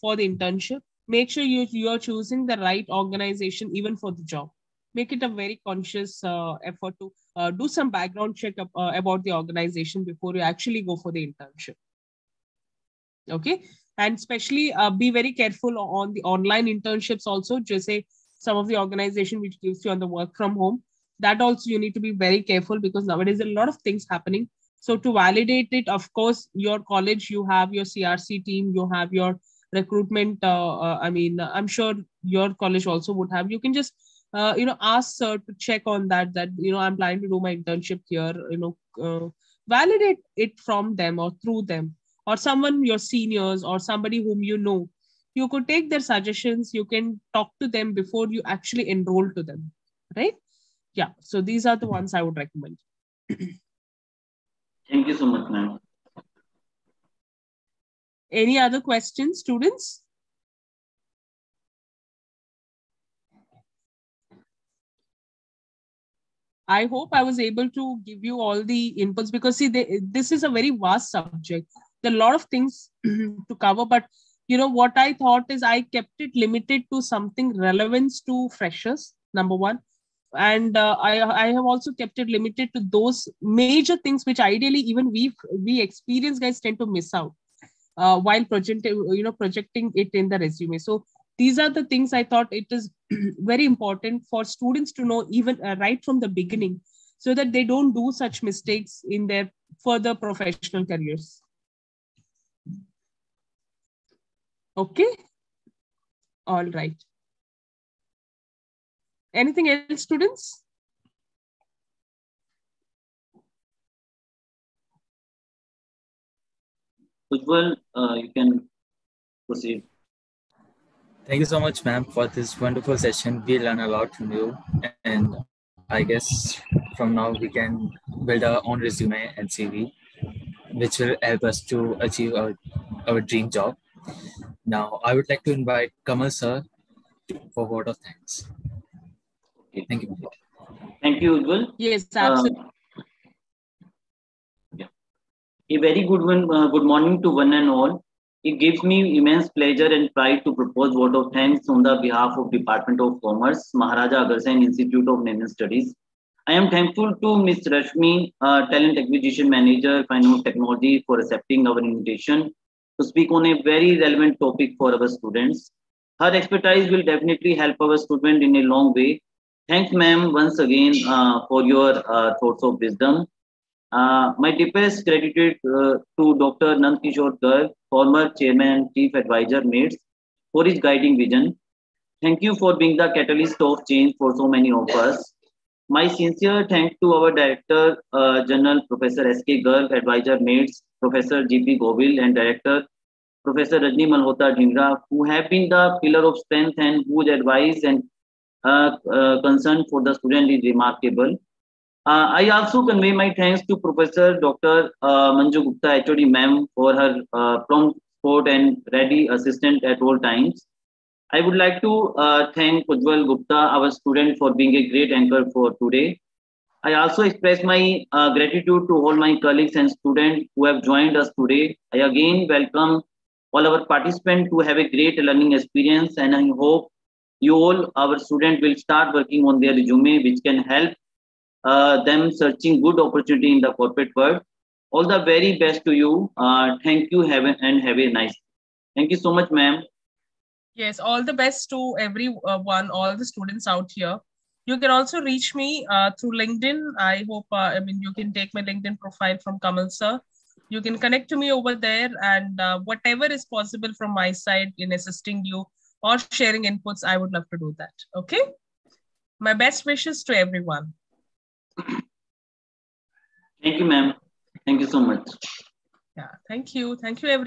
for the internship. Make sure you are choosing the right organization even for the job. Make it a very conscious effort to do some background check about the organization before you actually go for the internship. Okay. And especially be very careful on the online internships also. Just say some of the organization which gives you on the work from home, that also you need to be very careful, because nowadays there are a lot of things happening. So to validate it, of course, your college, you have your CRC team, you have your recruitment. I'm sure your college also would have. You can just, ask sir to check on that, I'm planning to do my internship here, validate it from them or through them, or someone, your seniors or somebody whom you know. You could take their suggestions. You can talk to them before you actually enroll to them, right? Yeah. So these are the ones I would recommend. Thank you so much, ma'am. Any other questions, students? I hope I was able to give you all the inputs, because see, this is a very vast subject. There are a lot of things to cover, but what I thought is I kept it limited to something relevant to freshers, number one. And I have also kept it limited to those major things which ideally even we experienced guys tend to miss out while projecting it in the resume. So these are the things I thought it is very important for students to know even right from the beginning, so that they don't do such mistakes in their further professional careers. Okay. All right. Anything else, students? Ujjwal, you can proceed. Thank you so much, ma'am, for this wonderful session. We learn a lot from you, and I guess from now we can build our own resume and CV, which will help us to achieve our dream job. Now, I would like to invite Kamal sir for a word of thanks. Okay. Thank you. Thank you, Ujjwal. Yes, absolutely. A very good morning to one and all. It gives me immense pleasure and pride to propose vote of thanks on the behalf of Department of Commerce, Maharaja Agarsen Institute of Name Studies. I am thankful to Ms. Rashmi, Talent Acquisition Manager, Finance Technology, for accepting our invitation to speak on a very relevant topic for our students. Her expertise will definitely help our students in a long way. Thanks, ma'am, once again for your thoughts of wisdom. My deepest gratitude to Dr. Nand Kishore Garg, former Chairman and Chief Advisor, MAIMS, for his guiding vision. Thank you for being the catalyst of change for so many of us. My sincere thanks to our Director General Professor S.K. Garg, Advisor MAIMS, Professor G.P. Govil, and Director Professor Rajni Malhotra Dhingra, who have been the pillar of strength and whose advice and concern for the student is remarkable. I also convey my thanks to Professor Dr. Manju Gupta, HOD ma'am, for her prompt support and ready assistant at all times. I would like to thank Ujjwal Gupta, our student, for being a great anchor for today. I also express my gratitude to all my colleagues and students who have joined us today. I again welcome all our participants to have a great learning experience, and I hope you all, our students, will start working on their resume, which can help them searching good opportunity in the corporate world. All the very best to you. Thank you, and have a nice. Thank you so much, ma'am. Yes, all the best to everyone, all the students out here. You can also reach me through LinkedIn. I hope, you can take my LinkedIn profile from Kamal sir. You can connect to me over there, and whatever is possible from my side in assisting you or sharing inputs, I would love to do that. Okay. My best wishes to everyone. Thank you, ma'am. Thank you so much. Yeah. Thank you. Thank you, everyone.